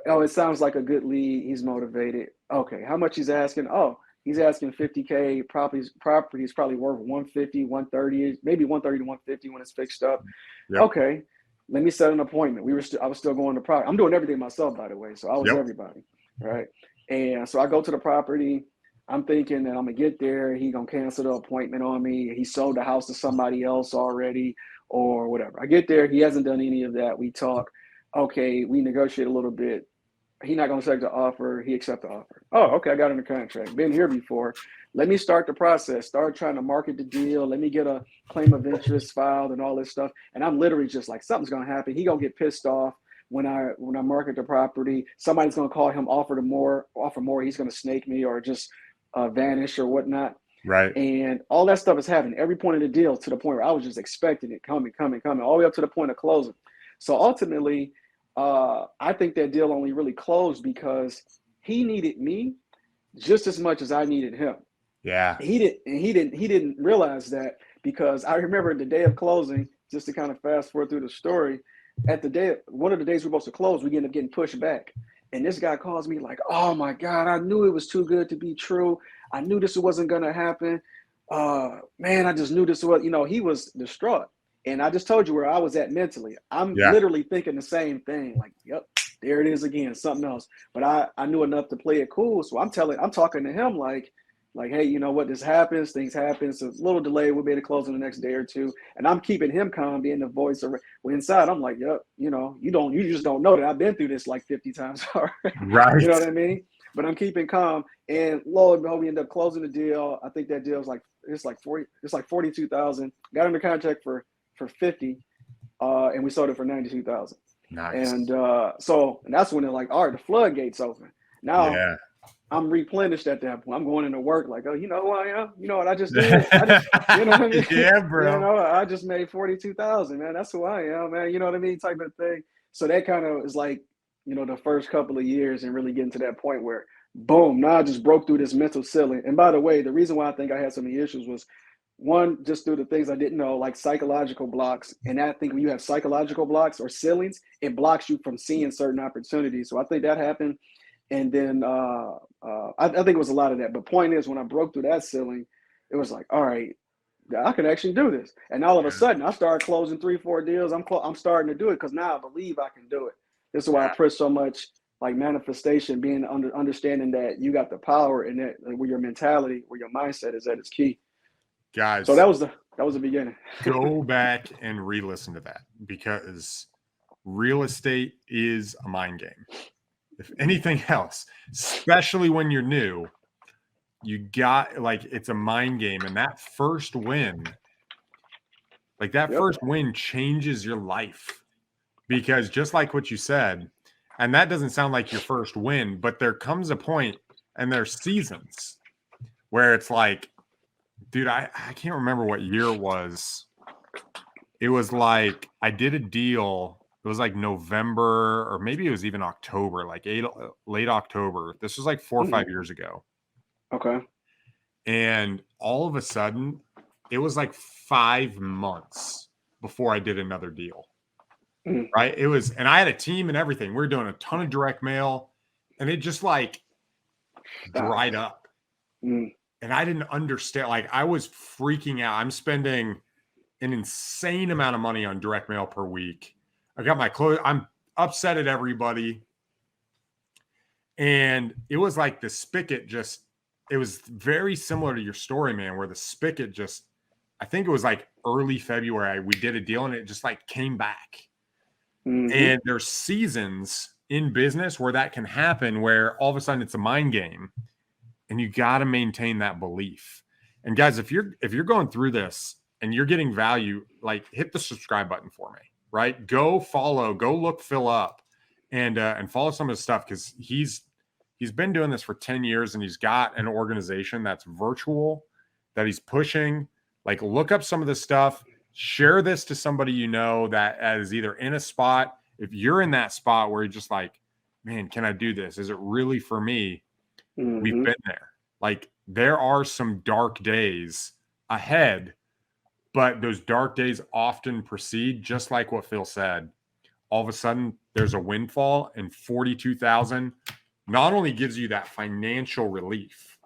Oh, it sounds like a good lead. He's motivated. Okay, how much he's asking? Oh, he's asking $50K. Property is probably worth 150, 130, maybe 130 to 150 when it's fixed up. Yep. Okay, let me set an appointment. I was still going to property. I'm doing everything myself, by the way. So I was everybody, right? And so I go to the property. I'm thinking that I'm gonna get there. He gonna cancel the appointment on me. He sold the house to somebody else already, or whatever. I get there. He hasn't done any of that. We talk. Okay, we negotiate a little bit. He not gonna accept the offer. He accept the offer. Oh, okay. I got in the contract. Been here before. Let me start the process. Start trying to market the deal. Let me get a claim of interest filed and all this stuff. And I'm literally just like, something's gonna happen. He gonna get pissed off when I market the property. Somebody's gonna call him, offer more. He's gonna snake me or just vanish or whatnot. Right. And all that stuff is happening every point of the deal to the point where I was just expecting it coming, all the way up to the point of closing. So ultimately, I think that deal only really closed because he needed me just as much as I needed him. Yeah. He didn't realize that, because I remember the day of closing, just to kind of fast forward through the story, one of the days we're supposed to close, we end up getting pushed back. And this guy calls me like, oh my God, I knew it was too good to be true. I knew this wasn't going to happen. Man, I just knew this was, he was distraught. And I just told you where I was at mentally. I'm literally thinking the same thing. Like, yep, there it is again, something else. But I knew enough to play it cool. So I'm talking to him like, hey, you know what, this happens, things happen. So it's a little delay. We'll be able to close in the next day or two. And I'm keeping him calm, being the voice of, well, inside, I'm like, yep, you just don't know that I've been through this like 50 times already. Right. You know what I mean? But I'm keeping calm. And lo and behold, we end up closing the deal. I think that deal is it's like $42,000. Got under contract for 50, and we sold it for 92,000. Nice. And so that's when they're like, all right, the floodgates open. Now I'm replenished at that point. I'm going into work like, oh, you know who I am? You know what I just did? You know what I mean? Yeah, bro. I just made 42,000, man. That's who I am, man. You know what I mean? Type of thing. So that kind of is like, the first couple of years and really getting to that point where, boom, now I just broke through this mental ceiling. And by the way, the reason why I think I had so many issues was, one, just through the things I didn't know, like psychological blocks. And I think when you have psychological blocks or ceilings, it blocks you from seeing certain opportunities. So I think that happened. And then I think it was a lot of that. But point is, when I broke through that ceiling, it was like, all right, I can actually do this. And all of a sudden, I started closing 3-4 deals. I'm starting to do it because now I believe I can do it. This is why I push so much like manifestation, being understanding that you got the power and that where your mentality, where your mindset is at its key. Guys, So that was the beginning. go back and re-listen to that, because real estate is a mind game. If anything else, especially when you're new, you got like, it's a mind game. And that first win, like that first win changes your life, because just like what you said, and that doesn't sound like your first win, but there comes a point and there's seasons where it's like, dude, I can't remember what year it was. It was like I did a deal. It was like November, or maybe it was even October, like late October. This was like 4 or 5 years ago. Okay. And all of a sudden, it was like 5 months before I did another deal. Right? It was, and I had a team and everything. We were doing a ton of direct mail, and it just like dried up. And I didn't understand. Like, I was freaking out. I'm spending an insane amount of money on direct mail per week. I got my clothes. I'm upset at everybody. And it was like the spigot just, it was very similar to your story, man, where the spigot just, I think it was like early February, we did a deal and it just like came back. And there's seasons in business where that can happen, where all of a sudden it's a mind game, and you got to maintain that belief. And guys, if you're going through this and you're getting value, like, hit the subscribe button for me, right? Go follow, go look Phil up, and follow some of his stuff, because he's been doing this for 10 years and he's got an organization that's virtual that he's pushing. Like, look up some of this stuff. Share this to somebody you know that is either in a spot. If you're in that spot where you're just like, man, can I do this? Is it really for me? We've been there. Like, there are some dark days ahead, but those dark days often precede, just like what Phil said. All of a sudden, there's a windfall, and 42,000 not only gives you that financial relief,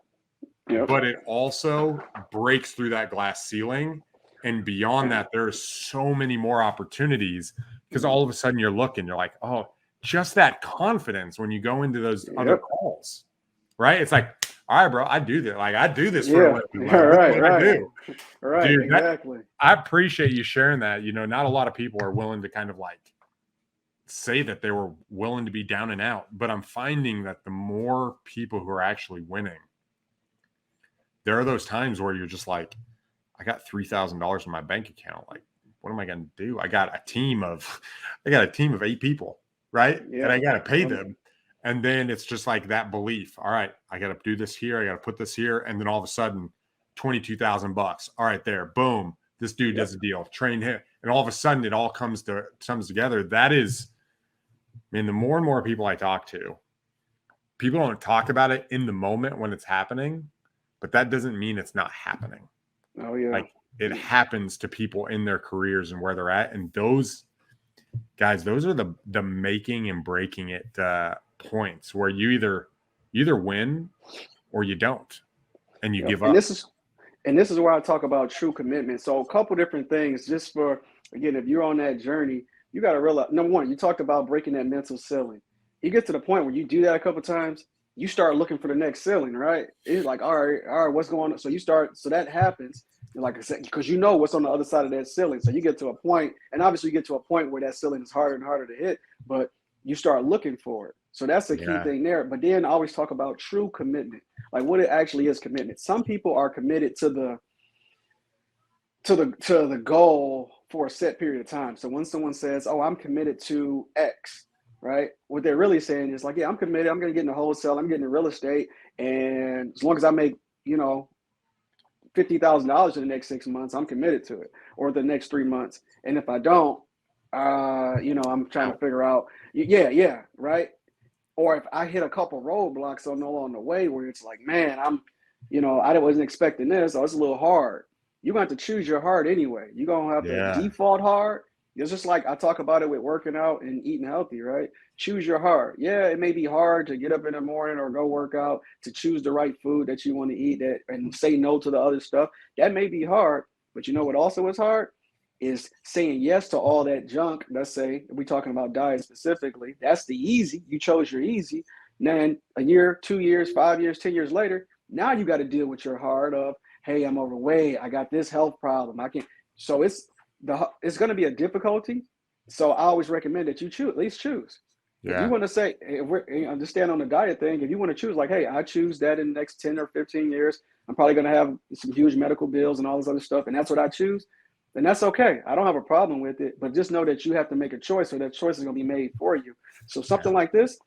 but it also breaks through that glass ceiling. And beyond that, there's so many more opportunities, because all of a sudden you're like, oh, just that confidence when you go into those other calls, right? It's like, all right, bro, I do this. Like, I do this for a living. Like, right. I do. Right. Dude, exactly. I appreciate you sharing that. You know, not a lot of people are willing to kind of like say that they were willing to be down and out, but I'm finding that the more people who are actually winning, there are those times where you're just like, I got $3,000 in my bank account. Like, what am I going to do? I got a team of 8 people, right? And I got to pay them. And then it's just like that belief. All right, I got to do this here. I got to put this here. And then all of a sudden, $22,000. All right, there, boom. This dude does a deal. Train him. And all of a sudden, it all comes together. That is, I mean, the more and more people I talk to, people don't talk about it in the moment when it's happening, but that doesn't mean it's not happening. Oh, yeah. Like, it happens to people in their careers and where they're at. And those guys, those are the making and breaking it points where you either win or you don't, and you give up. And this is where I talk about true commitment. So a couple different things, just for, again, if you're on that journey, you got to realize, number one, you talked about breaking that mental ceiling. You get to the point where you do that a couple times, you start looking for the next ceiling, right? It's like, all right, what's going on? So so that happens, like I said, because you know what's on the other side of that ceiling. So you get to a point, and obviously you get to a point where that ceiling is harder and harder to hit, but you start looking for it. So that's the key thing there. But then I always talk about true commitment, like what it actually is commitment. Some people are committed to the goal for a set period of time. So when someone says, oh, I'm committed to X, right? What they're really saying is like, yeah, I'm committed. I'm going to get into wholesale. I'm getting into real estate. And as long as I make, $50,000 in the next 6 months, I'm committed to it, or the next 3 months. And if I don't, I'm trying to figure out, right? Or if I hit a couple roadblocks along the way where it's like, man, I wasn't expecting this, or it's a little hard. You're going to have to choose your heart anyway. You're going to have to default hard. It's just like I talk about it with working out and eating healthy, right? Choose your heart. Yeah, it may be hard to get up in the morning or go work out, to choose the right food that you want to eat and say no to the other stuff. That may be hard, But you know what also is hard? Is saying yes to all that junk. Let's say we're talking about diet specifically. That's the easy. You chose your easy. Then a year, 2 years, 5 years, 10 years later, now you got to deal with your hard of, hey, I'm overweight. I got this health problem. I can't. So it's going to be a difficulty. So I always recommend that you at least choose. Yeah. If you want to say, if we're understand on the diet thing, if you want to choose like, hey, I choose that in the next 10 or 15 years, I'm probably going to have some huge medical bills and all this other stuff, and that's what I choose, then that's okay. I don't have a problem with it, but just know that you have to make a choice, or that choice is going to be made for you. So something like this,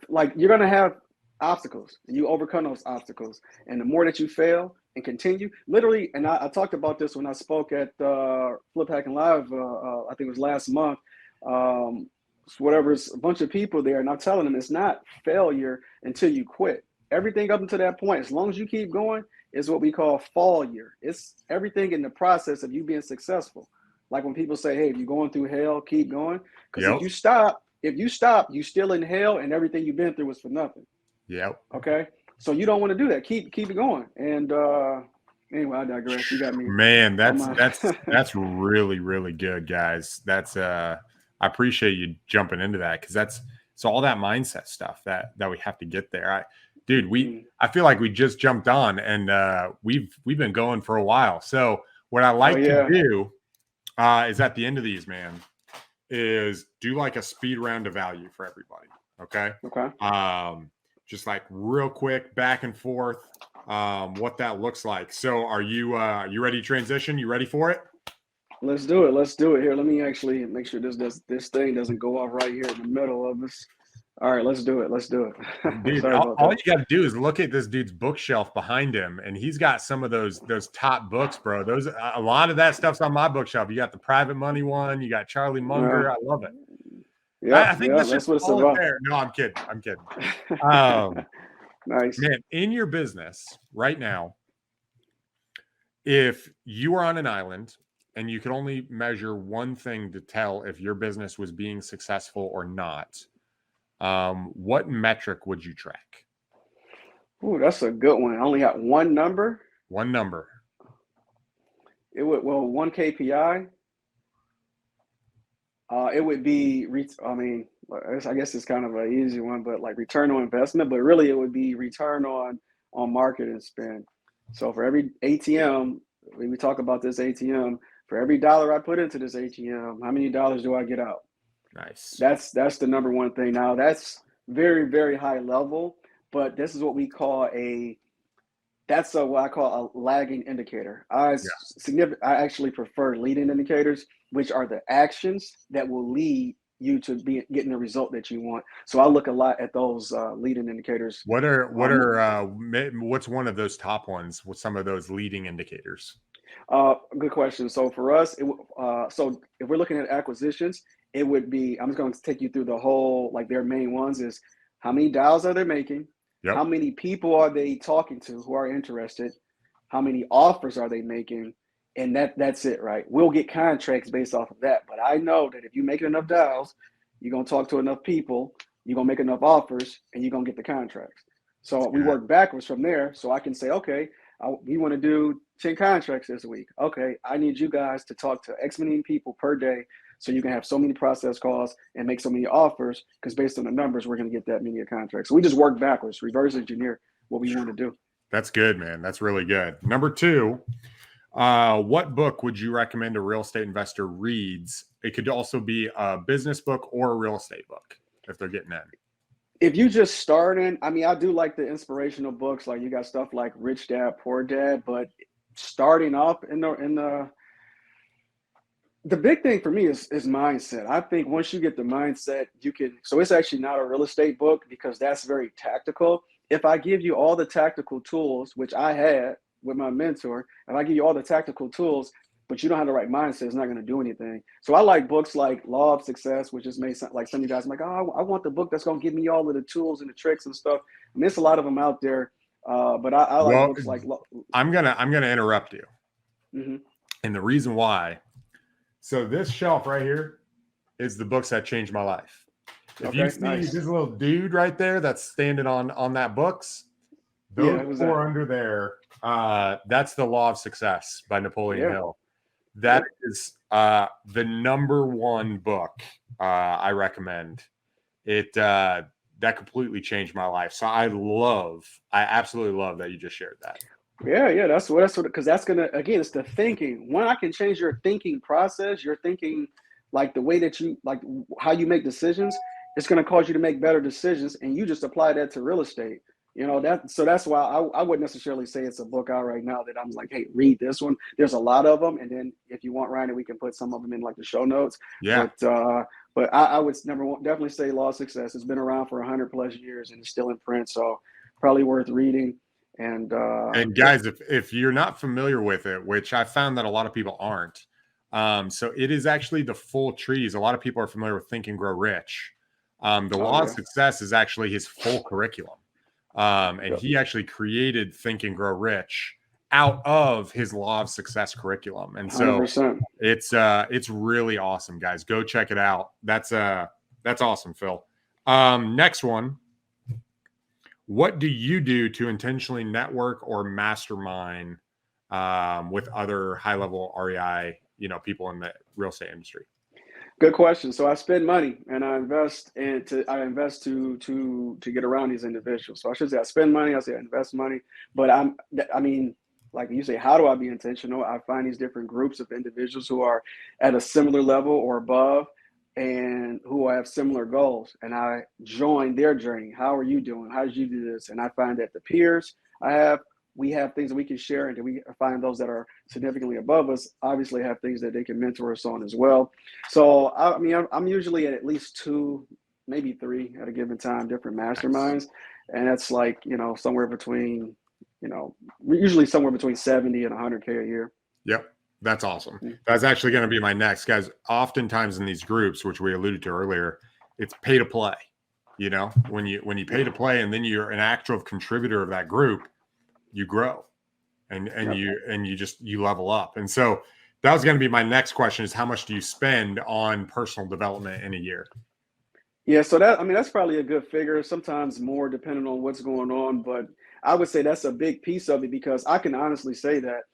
like you're going to have obstacles, and you overcome those obstacles. And the more that you fail and continue, literally, and I talked about this when I spoke at Flip Hacking Live, I think it was last month, whatever's a bunch of people there, and I'm telling them it's not failure until you quit. Everything up until that point, as long as you keep going, is what we call failure. It's everything in the process of you being successful. Like when people say, hey, if you're going through hell, keep going. Because if you stop, you still in hell, and everything you've been through was for nothing. Yep. Okay. So you don't want to do that. Keep it going. And anyway, I digress. You got me. Man, that's really, really good, guys. That's I appreciate you jumping into that, because that's all that mindset stuff that we have to get there. I feel like we just jumped on, and we've been going for a while. So what I like to do is at the end of these, man, is do like a speed round of value for everybody. Okay. Just like real quick back and forth, what that looks like. So are you ready to transition? You ready for it? Let's do it here. Let me actually make sure this thing doesn't go off right here in the middle of us. All right, let's do it. Dude, all you got to do is look at this dude's bookshelf behind him, and he's got some of those top books, bro. A lot of that stuff's on my bookshelf. You got the Private Money one. You got Charlie Munger. I love it. Yeah, I think this is all there. No, I'm kidding. Nice. Man, in your business right now, if you were on an island and you could only measure one thing to tell if your business was being successful or not, what metric would you track? Ooh, that's a good one. I only got one number. One number. One KPI. It would be, I guess it's kind of an easy one, but like return on investment, but really it would be return on marketing spend. So for every ATM, when we talk about this ATM, for every dollar I put into this ATM, how many dollars do I get out? Nice. That's the number one thing. Now that's very, very high level, but this is what we call what I call a lagging indicator. I actually prefer leading indicators, which are the actions that will lead you to getting the result that you want. So I look a lot at those leading indicators. What's one of those top ones? What's some of those leading indicators? Good question. So for us, so if we're looking at acquisitions, it would be, I'm just going to take you through the whole, like their main ones is how many dials are they making? Yep. How many people are they talking to who are interested? How many offers are they making? And that's it, right? We'll get contracts based off of that. But I know that if you make enough dials, you're going to talk to enough people, you're going to make enough offers, and you're going to get the contracts. So we work backwards from there. So I can say, okay, we want to do 10 contracts this week. Okay, I need you guys to talk to X many people per day so you can have so many process calls and make so many offers, because based on the numbers, we're going to get that many contracts. So we just work backwards, reverse engineer what we want to do. That's good, man. That's really good. Number 2, what book would you recommend a real estate investor reads? It could also be a business book or a real estate book if they're getting in. If you just starting, I do like the inspirational books. Like you got stuff like Rich Dad, Poor Dad, but starting off the big thing for me is mindset. I think once you get the mindset, so it's actually not a real estate book because that's very tactical. If I give you all the tactical tools, which I had with my mentor, if I give you all the tactical tools, but you don't have the right mindset, it's not going to do anything. So I like books like Law of Success, which just made like some of you guys, I'm like, oh, I want the book that's going to give me all of the tools and the tricks and stuff. And there's a lot of them out there, but I like books like. I'm gonna interrupt you, and the reason why. So this shelf right here is the books that changed my life. If you see this little dude right there that's standing on that books, those 4 under there That's The Law of Success by Napoleon Yeah. Hill. That is the number one book I recommend. It that completely changed my life. So I absolutely love that you just shared that. Yeah, that's what, because that's gonna, again, it's the thinking. When I can change your thinking process, your thinking, like the way that you, like how you make decisions, it's gonna cause you to make better decisions, and you just apply that to real estate. You know that, so that's why I wouldn't necessarily say it's a book out right now that I'm like, hey, read this one. There's a lot of them, and then if you want, Ryan, we can put some of them in like the show notes. Yeah. But I would definitely say Law of Success. It's been around for 100+ years and it's still in print, so probably worth reading. And guys, if you're not familiar with it, which I found that a lot of people aren't, so it is actually the full treatise. A lot of people are familiar with Think and Grow Rich. The Law of Success is actually his full curriculum, and he actually created Think and Grow Rich out of his Law of Success curriculum, and so 100%. it's really awesome, guys. Go check it out. That's awesome, Phil. Next one. What do you do to intentionally network or mastermind with other high-level REI, people in the real estate industry? Good question. So I spend money and I invest to get around these individuals. So I should say I spend money. I say I invest money, but like you say, how do I be intentional? I find these different groups of individuals who are at a similar level or above, and who have similar goals, and I join their journey. How are you doing? How did you do this? And I find that the peers we have things that we can share, and we find those that are significantly above us obviously have things that they can mentor us on as well. So I'm usually at least 2, maybe 3 at a given time, different masterminds, and that's like somewhere between usually somewhere between 70 and 100K a year. Yep. That's awesome. That's actually going to be my next, guys. Oftentimes in these groups, which we alluded to earlier, it's pay to play. When you pay to play, and then you're an active contributor of that group, you grow, and you level up. And so that was going to be my next question: is how much do you spend on personal development in a year? Yeah, so that's probably a good figure. Sometimes more, depending on what's going on, but I would say that's a big piece of it, because I can honestly say that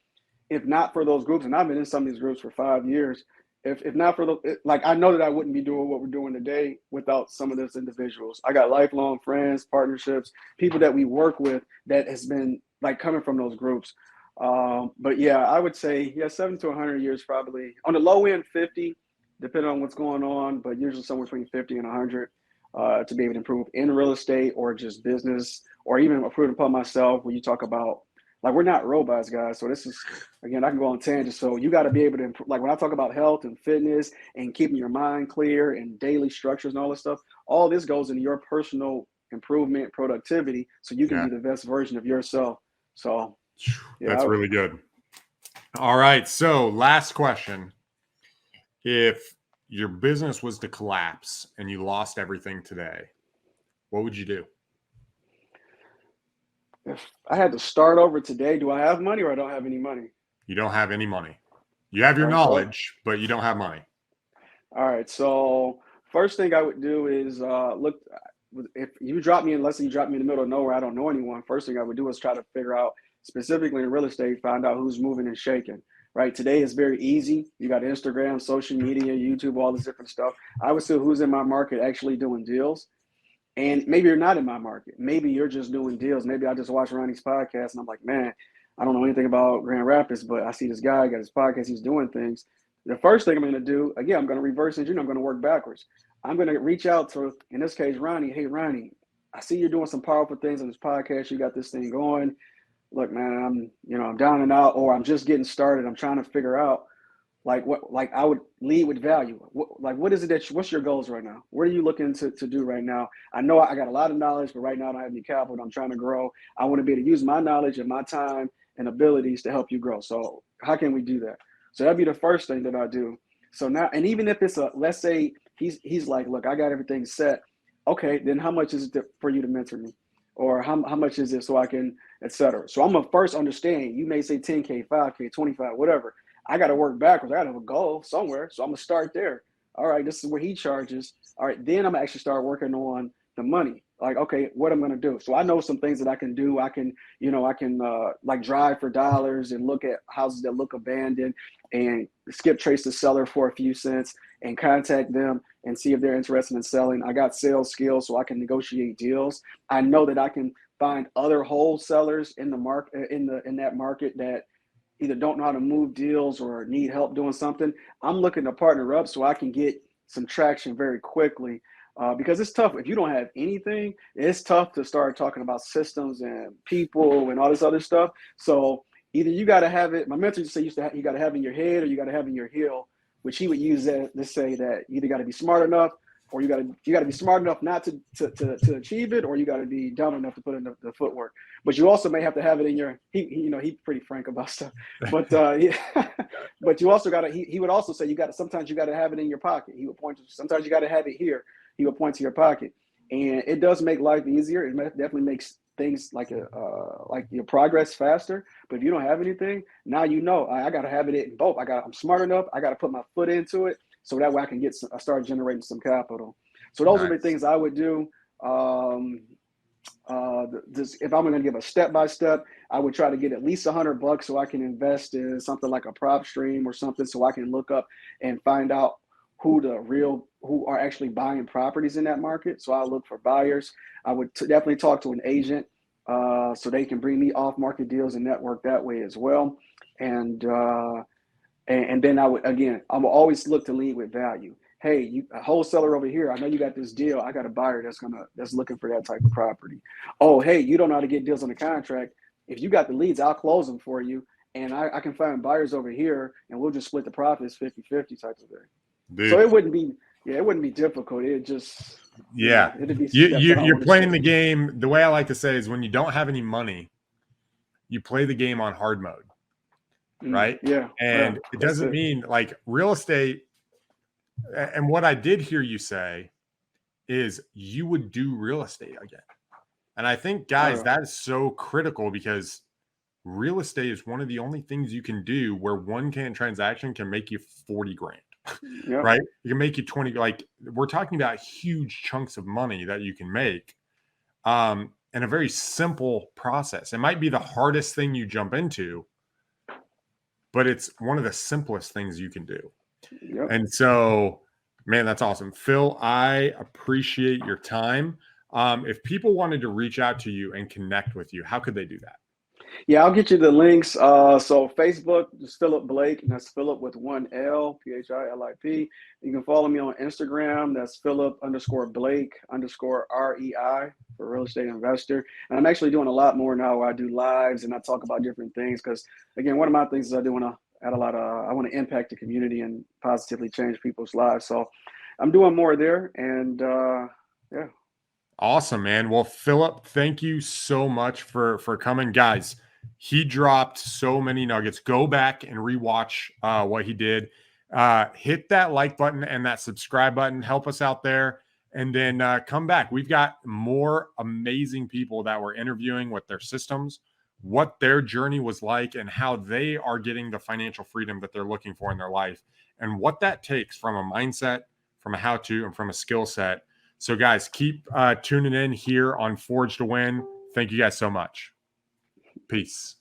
if not for those groups, and I've been in some of these groups for 5 years, if not for I know that I wouldn't be doing what we're doing today without some of those individuals. I got lifelong friends, partnerships, people that we work with that has been like coming from those groups. But yeah, I would say 70 to 100 years, probably on the low end 50, depending on what's going on, but usually somewhere between 50 and 100 to be able to improve in real estate or just business, or even improve upon myself. When you talk about, like, we're not robots, guys. So this is, again, I can go on tangents. So you got to be able to improve. Like when I talk about health and fitness and keeping your mind clear and daily structures and all this stuff, all this goes into your personal improvement, productivity, so you can be the best version of yourself. So that's really good. All right. So last question. If your business was to collapse and you lost everything today, what would you do? If I had to start over today, do I have money or I don't have any money? You don't have any money. You have your knowledge, but you don't have money. All right. So first thing I would do is look. If you drop me in, let's say you drop me in the middle of nowhere, I don't know anyone. First thing I would do is try to figure out, specifically in real estate, find out who's moving and shaking. Right. Today is very easy. You got Instagram, social media, YouTube, all this different stuff. I would see who's in my market actually doing deals. And maybe you're not in my market. Maybe you're just doing deals. Maybe I just watch Ronnie's podcast and I'm like, man, I don't know anything about Grand Rapids, but I see this guy got his podcast. He's doing things. The first thing I'm going to do, again, I'm going to reverse engineer. I'm going to work backwards. I'm going to reach out to, in this case, Ronnie. Hey, Ronnie, I see you're doing some powerful things on this podcast. You got this thing going. Look, man, I'm down and out, or I'm just getting started. I'm trying to figure out I would lead with value. What is it what's your goals right now? What are you looking to do right now? I know I got a lot of knowledge, but right now I don't have any capital. I'm trying to grow. I want to be able to use my knowledge and my time and abilities to help you grow. So how can we do that? So that'd be the first thing that I do. So now, and even if it's let's say he's like, look, I got everything set. Okay, then how much is it for you to mentor me? Or how much is it so I can, et cetera. So I'm going to first understand, you may say 10K, 5K, 25, whatever. I got to work backwards. I got to have a goal somewhere. So I'm going to start there. All right, this is where he charges. All right, then I'm going to actually start working on the money. like, okay, what I'm going to do. So I know some things that I can do. I can like drive for dollars and look at houses that look abandoned and skip trace the seller for a few cents and contact them and see if they're interested in selling. I got sales skills, so I can negotiate deals. I know that I can find other wholesalers in the market, in that market, that either don't know how to move deals or need help doing something. I'm looking to partner up so I can get some traction very quickly. Because it's tough if you don't have anything. It's tough to start talking about systems and people and all this other stuff. So either you got to have it. My mentor used to say you got to have it in your head or you got to have it in your heel, which he would use that to say that you either got to be smart enough or you got to be smart enough not to achieve it, or you got to be dumb enough to put in the footwork. But you also may have to have it in your. He's pretty frank about stuff. But yeah, but you also got to. He would also say sometimes you got to have it in your pocket. He would point to sometimes you got to have it here. He would point to your pocket, and it does make life easier. It definitely makes things like your progress faster. But if you don't have anything, now I got to have it in both. I'm smart enough. I got to put my foot into it, so that way I can start generating some capital. So those are the things I would do. If I'm going to give a step-by-step, I would try to get at least $100 so I can invest in something like a prop stream or something, so I can look up and find out who are actually buying properties in that market. So I'll look for buyers. I would definitely talk to an agent so they can bring me off-market deals and network that way as well. And then I will always look to lead with value. Hey, a wholesaler over here, I know you got this deal. I got a buyer that's looking for that type of property. Oh, hey, you don't know how to get deals on the contract. If you got the leads, I'll close them for you. And I can find buyers over here, and we'll just split the profits 50-50 type of thing. Dude. So it wouldn't be difficult. It'd just it'd be you're playing the game. The way I like to say is when you don't have any money, you play the game on hard mode, right? Yeah. And it doesn't mean like real estate. And what I did hear you say is you would do real estate again. And I think, guys, that is so critical because real estate is one of the only things you can do where one transaction can make you 40 grand. Yep. Right? It can make you 20. Like we're talking about huge chunks of money that you can make in a very simple process. It might be the hardest thing you jump into, but it's one of the simplest things you can do. Yep. And so, man, that's awesome. Phil, I appreciate your time. If people wanted to reach out to you and connect with you, how could they do that? Yeah, I'll get you the links. So Facebook, just Philip Blake, and that's Philip with one L, Philip. You can follow me on Instagram. That's Philip_Blake_REI for real estate investor. And I'm actually doing a lot more now where I do lives and I talk about different things. Because again, one of my things is I want to impact the community and positively change people's lives. So I'm doing more there, and yeah. Awesome, man. Well, Philip, thank you so much for coming. Guys, he dropped so many nuggets. Go back and rewatch what he did. Hit that like button and that subscribe button. Help us out there. And then come back. We've got more amazing people that we're interviewing with their systems, what their journey was like, and how they are getting the financial freedom that they're looking for in their life, and what that takes from a mindset, from a how-to, and from a skill set. So, guys, keep tuning in here on Forged2Win. Thank you guys so much. Peace.